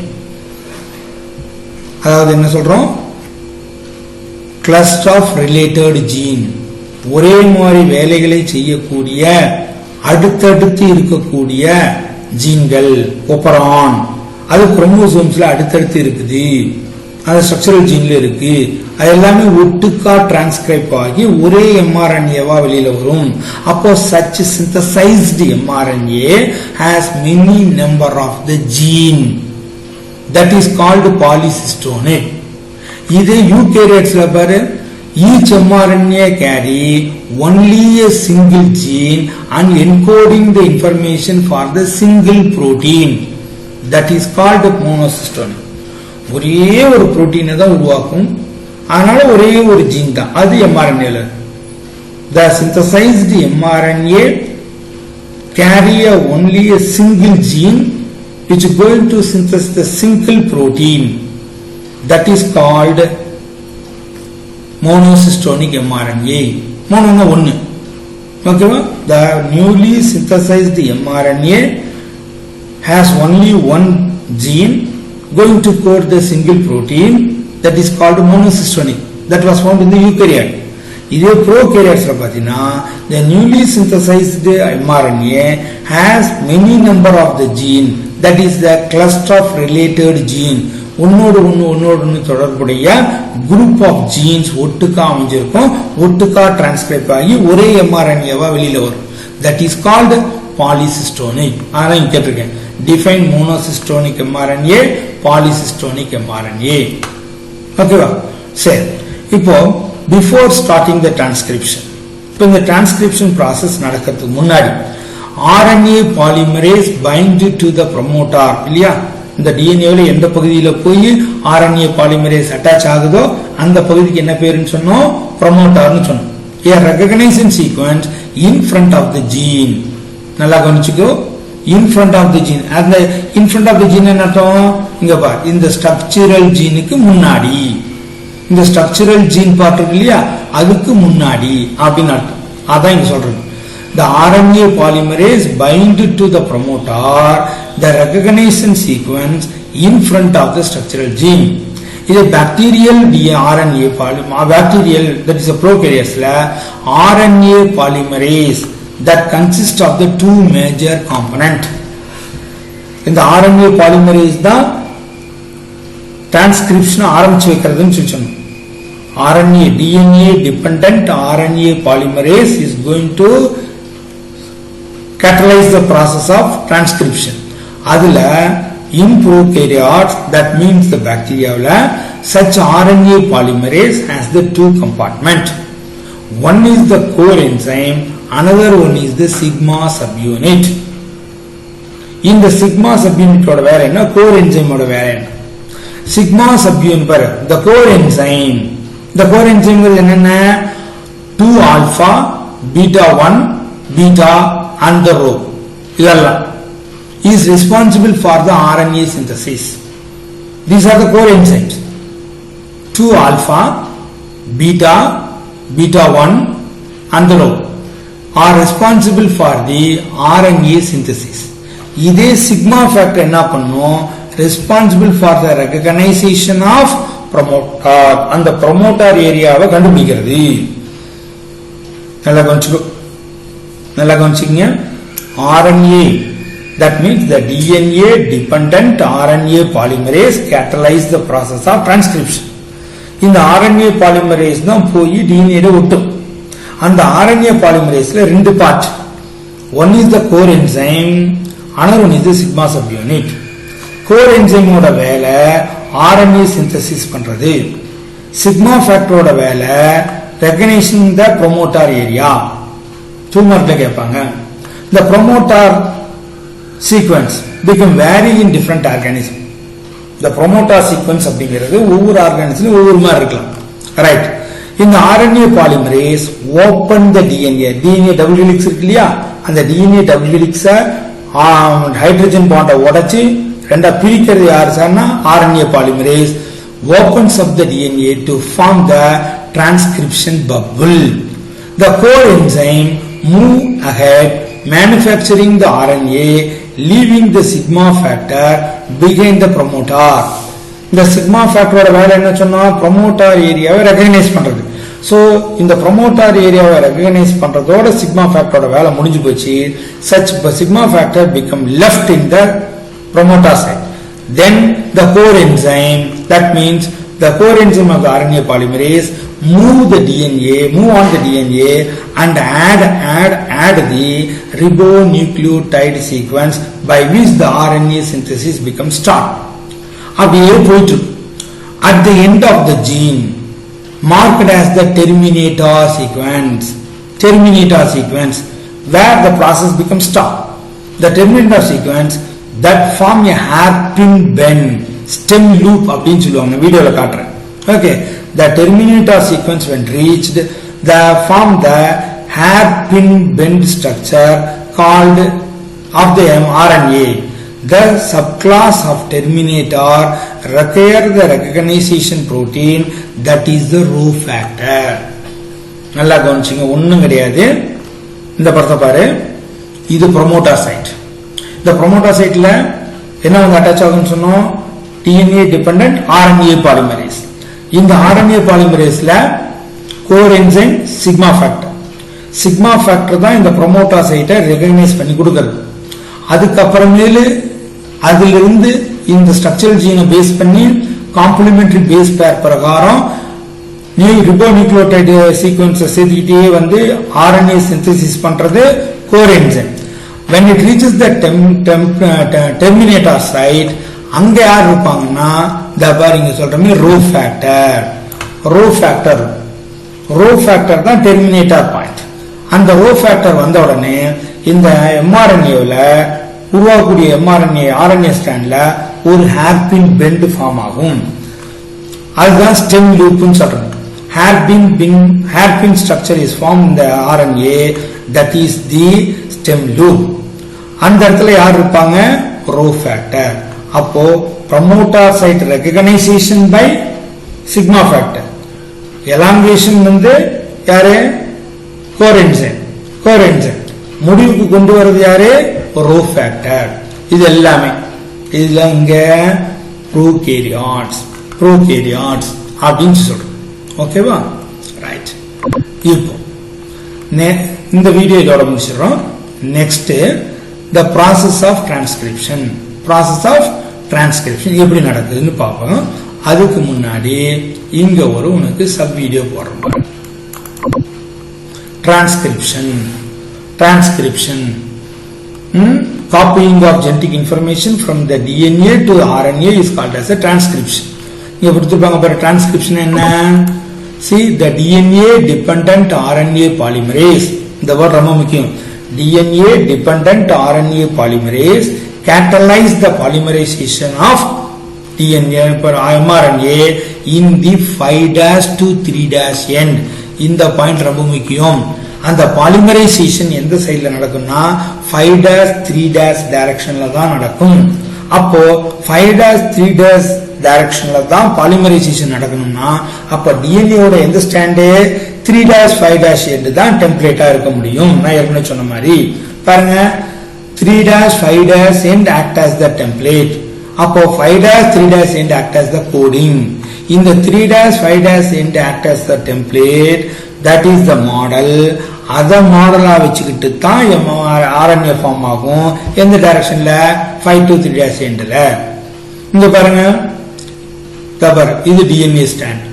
அதாவது என்ன சொல்றோம்? cluster of related gene, ஒரே மாதிரி வேலைகளை செய்யக்கூடிய அடுத்தடுத்து இருக்கக்கூடிய ஜீன்கள் ஒப்பரான் அது குரோமோசோம்ஸ்ல அடுத்தடுத்து இருக்குது அது ஸ்ட்ரக்சரல் ஜீன்ல இருக்கு அது எல்லாமே ஒட்டுக்கா டிரான்ஸ்கிரைப் ஆகி ஒரே mRNA-வா வெளியில வரும் அப்போ such synthesized mRNA has many number of the gene that is called polycystonate இது eukaryotes-ல பாரு each mRNA carry only a single gene and encoding the information for the single protein that is called monocystonic ஒரே ஒரு புரோட்டீனை தான் உருவாக்கும் அதனால ஒரே ஒரு gene தான் அது mRNA-ல the synthesized mRNA carry only a single gene which is going to synthesize the single protein that is called monocystonic mRNA mono one okay the newly synthesized mRNA has only one gene going to code the single protein that is called monocystonic that was found in the eukaryote இதே prokaryotes-ல பாத்தீங்கன்னா the newly synthesized mRNA has many number of the gene that is the cluster of related gene ஒன்னோடு ஒன்னு தொடர்புடைய group of genes ஒட்டுக்கா அமைஞ்சிருக்கும் ஒட்டுக்கா transcribe ஆகி ஒரே mRNA-வா வெளியில வரும் that is called polycystonic அதான் கேட்டிருக்கேன் define monocystonic mRNA polycystonic mRNA ஓகேவா சரி இப்போ before starting the transcription இப்போ இந்த transcription process நடக்கிறதுக்கு முன்னாடி RNA polymerase bind to the promoter இல்லையா இந்த DNA-ல எந்த பகுதியில போய் RNA polymerase attach ஆகுதோ அந்த பகுதிக்கு என்ன பேருன்னு சொன்னோம் promoterன்னு சொன்னோம் a recognizing sequence in front of the gene நல்லா கவனிச்சுக்கோ in front of the gene and the in front of the gene என்ன அர்த்தம் இங்க பார் இந்த structural geneக்கு முன்னாடி இந்த structural gene part இருக்கு இல்லையா அதுக்கு முன்னாடி அப்படினு அர்த்தம் அதான் இங்க சொல்றேன் the RNA polymerase bind to the promoter the recognition sequence in front of the structural gene இது bacterial RNA polymerase bacterial that is a prokaryotes la RNA polymerase that consists of the two major component இந்த RNA polymerase தான் transcription ஆரம்பிச்சு வைக்கிறதுன்னு சொல்றோம் RNA DNA dependent RNA polymerase is going to catalyze the process of transcription அதுல in prokaryotes that means the bacteria such RNA polymerase has the two compartment one is the core enzyme another one is the sigma subunit in the sigma subunit oda vera enna core enzyme oda vera enna sigma subunit par the core enzyme is enna 2 alpha beta 1 beta and the rho idella is responsible for the RNA synthesis these are the core enzymes 2 alpha beta beta 1 and the rho are responsible for the RNA synthesis இதே sigma factor என்ன பண்ணும் responsible for the recognition of promoter அந்த promoter ஏரியாவை கண்டுபிடிக்கிறது நல்லா கவனிச்சுக்கங்க RNA that means the DNA dependent RNA polymerase catalyze the process of transcription இந்த RNA polymerase தான் போய் DNA ல ஒட்டும் அந்த RNA polymerase ல ரெண்டு part one is the core enzyme another one is the sigma subunit core enzyme ஓட வேலை RNA synthesis பண்றது sigma factor ஓட வேலை recognition the promoter area 2 மார்க்ல கேட்பாங்க the promoter sequence become vary in different organism the promoter sequence அப்படிங்கிறது ஒவ்வொரு ஆர்கானிசம்ல ஒவ்வொரு மாதிரி இருக்கலாம் ரைட் இந்த RNA polymerase open the DNA double helix இருக்கு இல்லையா அந்த DNA double helix hydrogen Banda உடைச்சு ரெண்டா பிரிக்கிறது யாரு சார்னா RNA polymerase opens up the DNA to form the transcription bubble the core enzyme move ahead manufacturing the RNA leaving the sigma factor behind the promoter இந்த sigma factor ஓட வேலை என்ன சொன்னா promoter ஏரியாவை recognize பண்றது So in the promoter area recognize பண்றதோட sigma factor வேலை முடிஞ்சு போச்சு. Such sigma factor become left in the promoter site. Then the core enzyme, that means the core enzyme of the RNA polymerase move on the DNA and add the ribonucleotide sequence by which the RNA synthesis becomes start. அப்படியே போயிட்டு at the end of the gene marked as the terminator sequence where the process becomes stop. The terminator sequence that form a hairpin bend stem loop அப்படினு சொல்லுவாங்க வீடியோல காட்றேன். Okay, the terminator sequence when reached the form the hairpin bend structure called of the mRNA. The subclass of terminator require the recognition protein that is the Rho factor. நல்லா கவனிச்சுங்க, ஒண்ணும் கிடையாது. இந்த படத்தை பாரு, இது promoter site. இந்த promoter siteல என்ன வந்து அட்டாச் ஆகும்னு சொன்னோம், DNA dependent RNA polymerase. இந்த RNA polymeraseல core enzyme sigma factor தான் இந்த promoter site recognize பண்ணி கொடுக்கிறது. அதுக்கப்புறமேலு அதிலிருந்து இந்த ஸ்ட்ரக்சரல் ஜீனை பேஸ் பண்ணி காம்ப்ளிமெண்டரி பேஸ் பேர் பிரகாரம் ரிபோநியூக்ளியோடைடு சீக்வென்ஸை சேர்த்துக்கிட்டே வந்து RNA சிந்தசிஸ் பண்றது core enzyme. when it reaches the terminator site அங்க யார் இருப்பாங்கன்னா இந்த பாருங்க சொல்றமே ரோ ஃபேக்டர் தான் டெர்மினேட்டர் பாயிண்ட். அந்த ரோ ஃபேக்டர் வந்த உடனே இந்த mRNAல உருவாகக்கூடிய RNA ஸ்ட்ராண்ட்ல ஒரு ஹேர்பின் பெண்ட் ஃபார்ம் ஆகும். அதுதான் ஸ்டெம் லூப்னு சொல்றோம். hairpin structure is formed in the RNA, that is the stem loop. அந்த இடத்துல யார் இருப்பாங்க, ரோ ஃபேக்டர். அப்போ promoter site recognition by sigma factor, elongation வந்து யாரு, core enzyme. முடிவுக்கு கொண்டு வரது யாரு, ரோ ஃபேக்டர். இது எல்லாமே இதுல இங்க ப்ரோகாரியோட்ஸ் அப்படின்னு சொல்றோம். ஓகேவா, ரைட். இப்போ இந்த வீடியோ இதோட முடிச்சிடறோம். Next the process of transcription எப்படி நடக்குதுன்னு பார்ப்போம். அதுக்கு முன்னாடி இங்க ஒரு உனக்கு சப் வீடியோ போடுறோம். transcription copying of genetic information from the DNA to RNA is called as a transcription. இங்க கொடுத்திருப்பாங்க பாரு, transcription என்ன? see the DNA dependent RNA polymerase, இந்த வேர்ட் ரொம்ப முக்கியம். DNA dependent RNA polymerase catalyze the polymerization of DNA per mRNA in the 5' to 3' end. இந்த point ரொம்ப முக்கியம். அந்த பாலிமரைசேஷன் எந்த சைடுல நடக்கும்னா 5' 3' டைரக்ஷன்ல தான் நடக்கும். அப்போ 5' 3' டைரக்ஷன்ல தான் பாலிமரைசேஷன் நடக்கணும்னா அப்ப டிஎன்ஏவோட எந்த ஸ்டாண்டு 3' 5' எண்ட் தான் டெம்ப்ளேட்டா இருக்க முடியும். நான் ஏற்கனவே சொன்ன மாதிரி பாருங்க, 3' 5' end act as the template. அப்போ 5' 3' end act as the coding. இந்த 3' 5' end act as the template, that is the model. அத மாடலா வச்சுக்கிட்டு தான் RNA ஃபார்ம் ஆகும். எந்த டைரக்ஷன்ல 5 to 3' எண்ட்ல. இங்க பாருங்க, இது DNA ஸ்டாண்ட்.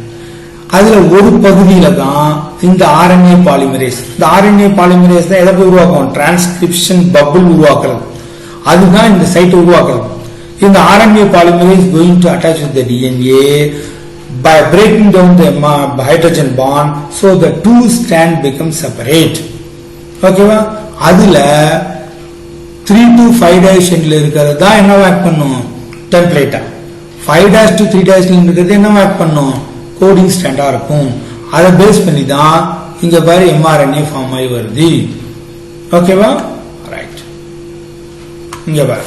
அதுல ஒரு பகுதியில தான் இந்த RNA பாலிமரேஸ். இந்த RNA பாலிமரேஸ் தான் எதை உருவாக்கும், டிரான்ஸ்கிரிப்ஷன் பபிள் உருவாக்குறது. அதுதான் இந்த சைட் உருவாக்குறது. இந்த RNA polymerase going to attach with the DNA by breaking down the hydrogen bond, so the two strand becomes separate. ஓகேவா, அதுல 3 to 5' எண்ட்ல இருக்கிறது தான் என்ன ஆக்ட் பண்ணும், டெம்ப்ளேட்டா. 5' to 3' இருக்கிறது என்ன ஆக்ட் பண்ணும், கோடிங் ஸ்டாண்டா இருக்கும். அதை பேஸ் பண்ணி தான் இங்க பாரு mRNA ஃபார்ம் ஆகி வருது. ஓகேவா, ரைட். இங்க பாரு,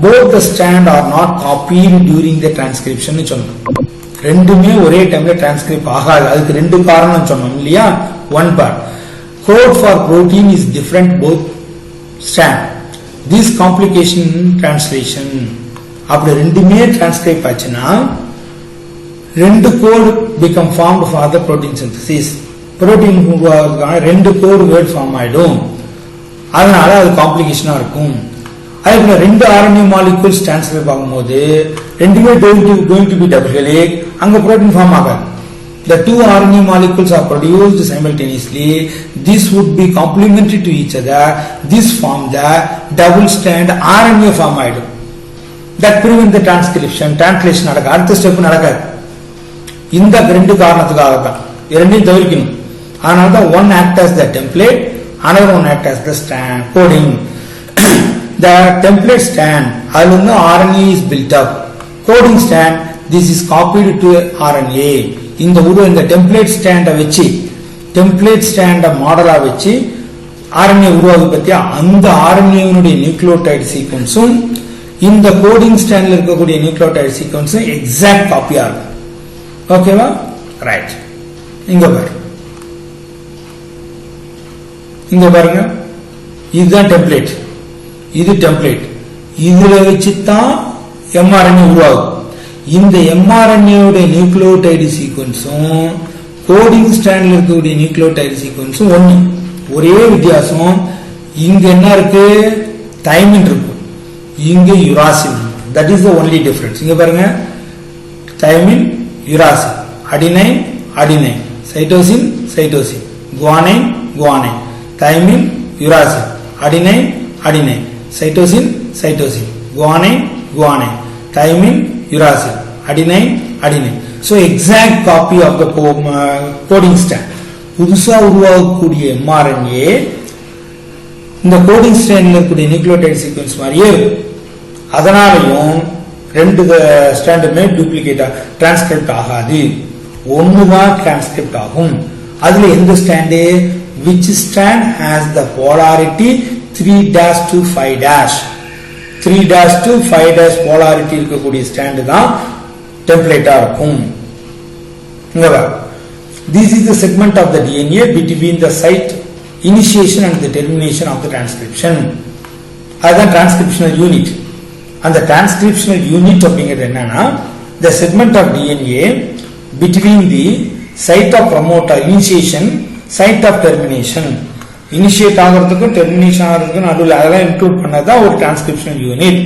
both the strand are not copied during the transcription னு சொன்னோம். ரெண்டுமே ஒரே டைம்ல டிரான்ஸ்கிரிப்ட் ஆகாது. அதுக்கு ரெண்டு காரணம் சொன்னோம் இல்லையா. one part, code for protein is different both strand. This complication in translation, அப்படி ரெண்டுமே டிரான்ஸ்கிரைப் ஆச்சுன்னா ரெண்டு code become formed for the protein synthesis. Protein உருவாகிறதுக்கான 2 கோடு வேர்ட் ஃபார்ம் ஆயிடும். அதனால அது காம்ப்ளிகேஷனா இருக்கும். அதுல 2 RNA மாலிக்யூல்ஸ் ட்ரான்ஸ்ஃபர் ஆகும்போது ரெண்டுமே going to be double helix, அங்க புரோட்டீன் ஃபார்ம் ஆகாது. The 2 RNA molecules are produced simultaneously. This would be complementary to each other. This form the double strand RNA form ஆயிடும். That prevent the transcription, translation நடக்க அடுத்த step நடக்காது. இந்த 2 காரணத்துக்காக தான் இரண்டையும் தவிர்க்கணும். அதனால தான் one act as the template, another one act as the strand coding. The template strand அதுல இருந்து RNA is built up. Coding strand, this is copied to RNA. இந்த டெம்ப்ளேட் ஸ்டாண்டை வச்சு டெம்ப்ளேட் ஸ்டாண்ட மாடலா வச்சு RNA உருவாகுது பத்தியா, அந்த RNA நியூக்ளியோடைடு சீக்வன்ஸும் இந்த கோடிங் ஸ்டாண்ட்ல இருக்கக்கூடிய நியூக்ளியோடைடு சீக்வன்ஸும் எக்ஸாக்ட் காப்பியா இருக்கும். ஓகேவா? ரைட். இங்க பாருங்க, இதுதான் டெம்ப்ளேட், இது டெம்ப்ளேட். இதுல வச்சுதான் mRNA உருவாகும். இந்த mRNA நியூக்ளியோடைடு சீக்வன்ஸும் கோடிங் ஸ்டாண்ட்ல இருக்கக்கூடிய நியூக்ளியோடைடு சீக்வன்ஸும் ஒண்ணு. ஒரே வித்தியாசம், இங்க என்ன இருக்கு? தைமின் இருக்கும், இங்க uracil. That is the only difference. இங்க பாருங்க, thymine, uracil, adenine, adenine, cytosine, cytosine, guanine, guanine, thymine, uracil, adenine, adenine, cytosine, cytosine, guanine, guanine, thymine, uracil, adenine, adenine. So exact copy of the coding strand. புதுசா உருவாகக்கூடிய mRNA இந்த coding ஸ்டாண்ட்ல இருக்கக்கூடிய nucleotide sequence மாதிரியே இருக்கும். அதனாலயும் 2 ஸ்டாண்டுமே டூப்ளிகேட்டா transcript ஆகாது, ஒண்ணுதான் transcript ஆகும். அதுல எந்த stand? which strand has the polarity 3' to 5'. 3' to 5' polarity இருக்கக்கூடிய ஸ்டாண்ட் தான் டெம்ப்ளேட்டா இருக்கும். This is the segment of the DNA between the site initiation and the termination of the transcription. அதுதான் transcriptional unit. அந்த transcriptional unit அப்படிங்கிறது என்னன்னா, the segment of DNA between the site of promoter initiation, site of termination. Initiate ஆகிறதுக்கும் termination ஆகிறதுக்கும் நடுவில் அதெல்லாம் include பண்ணதான் ஒரு டிரான்ஸ்கிரிப்ஷனல் யூனிட்.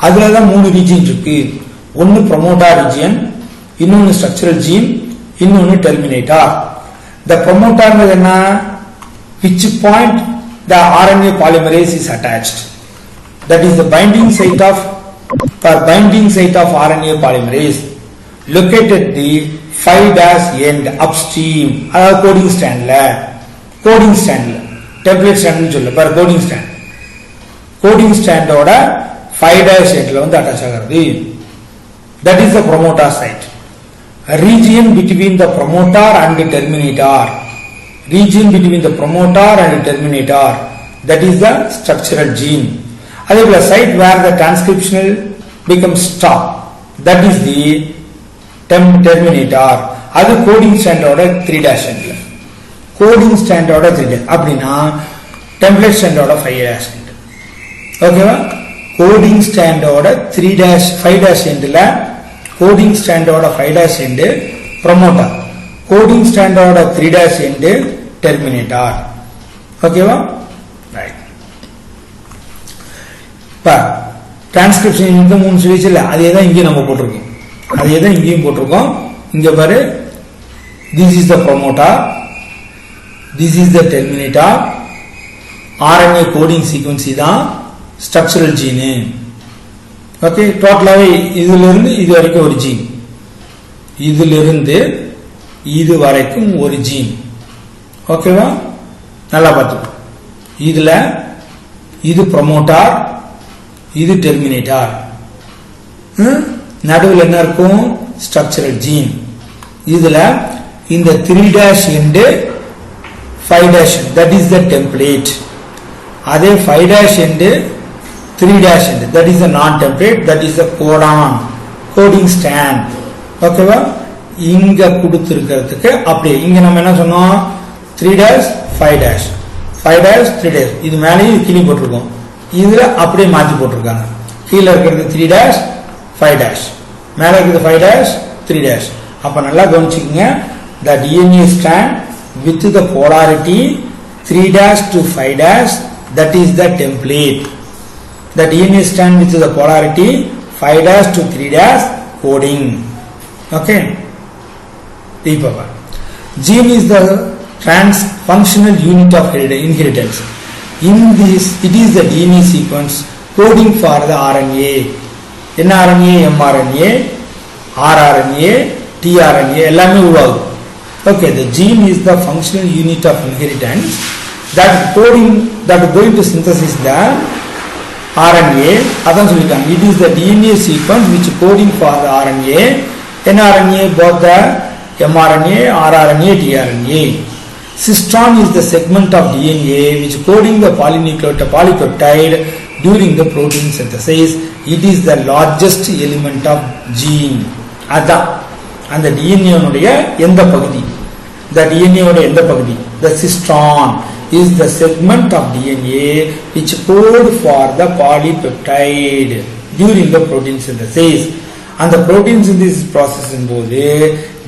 அதுலதான் 3 ரீஜன் இருக்கு. ஒன்னு ப்ரொமோட்டார் ரீஜியன், இன்னொன்னு ஸ்ட்ரக்சரல் ஜீன், இன்னொன்னு டெர்மினேட்டார். த ப்ரொமோட்டார் என்ன? which point the RNA polymerase is attached. That is the binding site of RNA polymerase located the 5' end upstream. அதாவது கோடிங் ஸ்டாண்ட்ல டெம்ப்ளேட் ஸ்டாண்ட் சொல்ல பாரு. கோடிங் ஸ்டாண்டோட 5' எண்ட்ல வந்து அட்டாச் ஆகிறது. That is the promoter site. Region between the promoter and terminator. That is the structural gene. அதே போல site where the transcriptional become stop. That is the terminator. அது கோடிங் ஸ்டாண்டோட 3' எண்ட்ல. கோடிங் ஸ்டாண்டோட 3' அப்படின்னா டெம்ப்ளேட் ஸ்டாண்டோட 5' எண்ட். ஓகேவா? கோடிங் ஸ்டாண்டோட 5' எண்ட்ல கோடிங் ஸ்டாண்டோட 5' எண்ட் ப்ரோமோட்டார், கோடிங் ஸ்டாண்டோட 3' எண்ட் டெர்மினேட்டார். ஓகேவா? ரைட். டிரான்ஸ்கிரிப்ஷன் 3 சொல்லிச்சு இல்ல, அதே தான் இங்கேயும் நம்ம போட்டிருக்கோம். அதே தான் இங்கேயும் போட்டிருக்கோம். இங்க பாரு, this is the promoter, this is the terminator. RNA coding sequence தான் structural gene. ஓகே, டோட்டலாவே இதிலிருந்து இது வரைக்கும் ஒரு ஜீன், இதிலிருந்து இது வரைக்கும் ஒரு ஜீன். ஓகேவா? நல்லா பார்த்துக்கோ. இதுல இது ப்ரோமோட்டார், இது டெர்மினேட்டார், நடுவில் என்ன இருக்கும்? Structural gene. இதுல இந்த 3' end 5' that is the template. அதே 5' end 3' end that is the non-template, that is the codon, coding stand. ஓகேவா? இங்க கொடுத்திருக்கிறதுக்கு அப்படியே இங்க நம்ம என்ன சொன்னோம்? 3' 5' 5' 3' இது மேலேயும் கீழே போட்டிருக்கோம். இதுல அப்படியே மாத்தி போட்டிருக்காங்க. கீழே இருக்கிறது 3' 5' மேல இருக்கிறது 5' 3'. அப்ப நல்லா கவனிச்சுக்கங்க. The DNA strand with the polarity 3' to 5', that is the template. The DNA strand with the polarity 5' to 3' coding. Okay. Gene is the functional unit of inheritance. In this, it is the DNA sequence coding for the RNA. என்ன RNA, mRNA, rRNA, tRNA எல்லாமே உருவாகும். Okay, the gene is the functional unit of inheritance that going to synthesize the RNA. அதான் சொல்லிட்டாங்க. It is the DNA sequence which coding for the RNA. என்ன RNA, both the mRNA, rRNA, tRNA. Cistron is the segment of DNA which coding the polypeptide during the protein synthesis. It is the largest element of gene. அதான் அந்த DNA உடைய எந்த பகுதி? The DNA உடைய எந்த பகுதி? The cistron is the segment of DNA which code for the polypeptide during the protein synthesis. அந்த protein synthesis process போது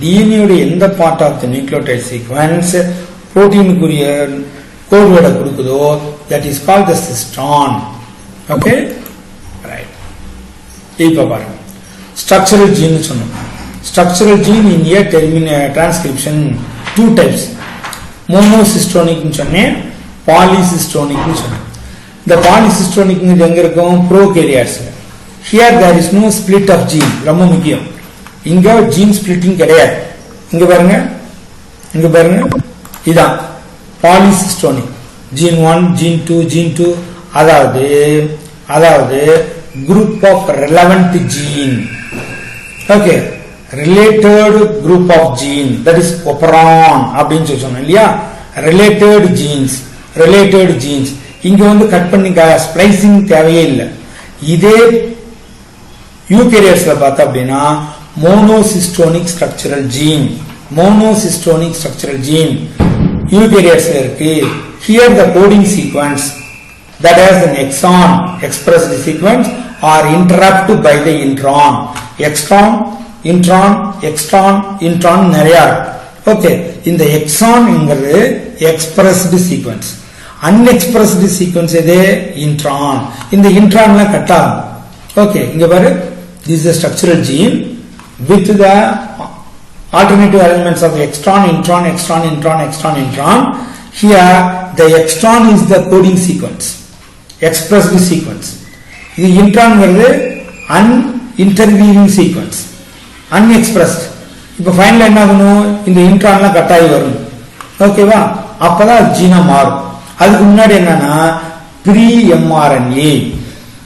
DNA உடைய எந்த part of the nucleotide sequence protein குரிய code word கொடுக்குதோ that is called the cistron. Okay, right. இப்ப பாருங்க, structural gene சொன்னோம். Structural gene in a transcription 2 types. Monocystonic னு சொன்னேன், polycystonic னு சொன்னேன். The polycystonic எங்க இருக்கும்? Prokaryotes. Here there is no split of gene. ரொம்ப முக்கியம். இங்க gene splitting கிடையாது. இங்க பாருங்க இதான் polycystonic. Gene 1, gene 2, gene 2, அதாவது group of relevant gene. Okay, related group of gene, that is operon அப்படினு சொன்னோம் இல்லையா? related genes இங்க வந்து கட் பண்ணி ஸ்ப்ளைசிங் தேவையே இல்லை. இதே யூகேரியட்ஸ்ல பார்த்தா அப்படின்னா மோனோசிஸ்டோனிக் ஸ்ட்ரக்சரல் ஜீன் யூகேரியட்ஸ்ல இருக்கு. Here the coding sequence that has an exon expressed sequence are interrupted by the intron. Intron நிறைய. ஓகே, இந்த எக்ஸான்ங்கிறது எக்ஸ்பிரஸ்டு சீக்வன்ஸ். அன்எக்ஸ்பிரஸ்டு சீக்வன்ஸ் எது? இன்ட்ரான். இந்த இன்ட்ரான்ல கட் ஆகும். ஓகே, இங்க பாரு, this is a structural gene with the alternative elements of extron, intron. Here the extron is the coding sequence, expressed sequence. The intron is uninterweaving sequence, unexpressed. இப்போ ஃபைனலா என்ன ஆகணும்? இந்த இன்ட்ரான்லாம் கட் ஆகி வரணும். ஓகேவா? அப்பதான் ஜீனா மாறும். அதுக்கு முன்னாடி என்னன்னா ப்ரீ mRNA,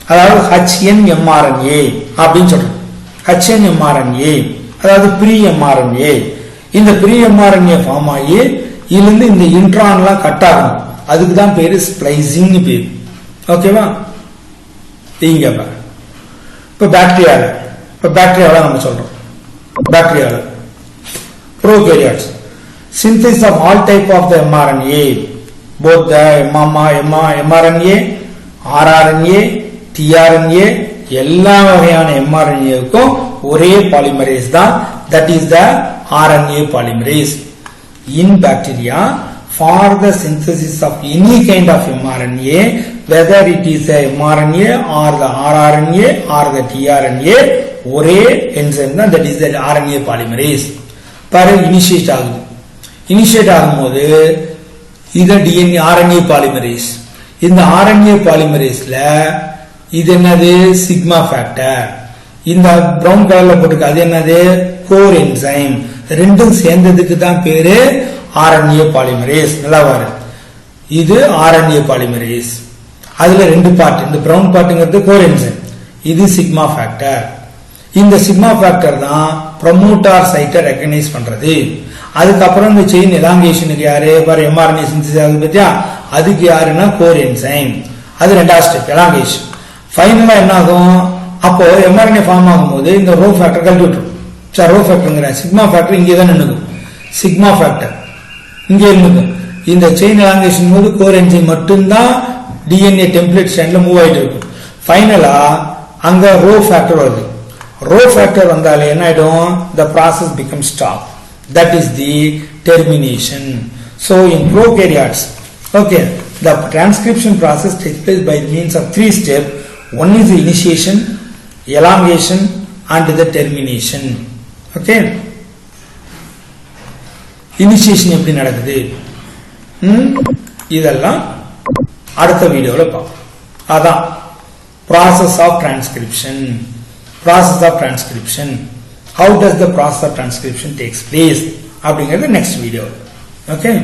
அதாவது HNmRNA அப்படின்னு சொல்றோம். HNmRNA அதாவது ப்ரீ mRNA. இந்த ப்ரீ mRNA ஃபார்ம் ஆகி இருந்து இந்த இன்ட்ரான்லாம் கட் ஆகும். அதுக்கு தான் பேரு ஸ்ப்ளைசிங் பேரு. ஓகேவா? இங்க பாரு, இப்ப பாக்டீரியால நம்ம சொல்றோம். பாக்டீரியால prokaryotes, synthesis of all type of the mRNA, both the mRNA, rRNA, tRNA, எல்லா வகையான mRNA-க்கும் ஒரே பாலிமரேஸ் தான், that is the RNA polymerase. In bacteria, for the synthesis of any kind of mRNA, whether it is a mRNA or the rRNA or the tRNA, ஒரே enzyme தான், that is the RNA polymerase. பாரு, initiate ஆகும்போது இது DNA RNA polymerase. இந்த RNA polymerase-ல இது என்னது? Sigma factor. இந்த brown கலர்ல போட்டுருக்கு, அது என்னது? Core enzyme. ரெண்டும் சேர்ந்ததுக்கு தான் பேரு RNA polymerase. நல்லா பாரு, இது RNA polymerase. அதுல ரெண்டு பார்ட், இந்த பிரவுன் பார்ட்ங்கிறது கோர் என்சைம், இது சிக்மா ஃபேக்டர். இந்த சிக்மா ஃபேக்டர் தான் ப்ரோமோட்டார் சைட்டை ரெகனைஸ் பண்றது. அதுக்கப்புறம் இந்த செயின் எலாங்கேஷனுக்கு யாரு பாரு, mRNA சிந்தசிஸ் ஆகுது பத்தியா, அதுக்கு யாருன்னா கோர் என்சைம். அது ரெண்டாவது ஸ்டெப், எலாங்கேஷன். ஃபைனலா என்ன ஆகும்? அப்போ mRNA ஃபார்ம் ஆகும்போது இந்த ரோ ஃபேக்டர் கழட்டி விட்டுரும். ரோ ஃபேக்டருங்கிற சிக்மா ஃபேக்டர் இங்கே தான் நின்னுக்கும். சிக்மா ஃபேக்டர் இங்கே இருந்துக்கும். இந்த செயின் எலாங்கேஷன் போது கோர் என்சைம் மட்டும்தான் DNA டெம்ப்ளேட் ஸ்டாண்ட்ல மூவ் ஆயிட்டு இருக்கும். ஃபைனலா அங்க ரோ ஃபேக்டர் வருது. ரோ ஃபேக்டர் வந்தாலே என்ன ஆயிடும்? the process becomes stop. That is the termination. So in prokaryotes, okay, the transcription process takes place by means of 3 steps. One is the initiation, elongation and the termination. Okay, initiation எப்படி நடக்குது இதெல்லாம் அடுத்த வீடியோல பார்ப்போம். அதான் process of transcription. How does the process of transcription takes place அப்படிங்கிறது next video. Okay.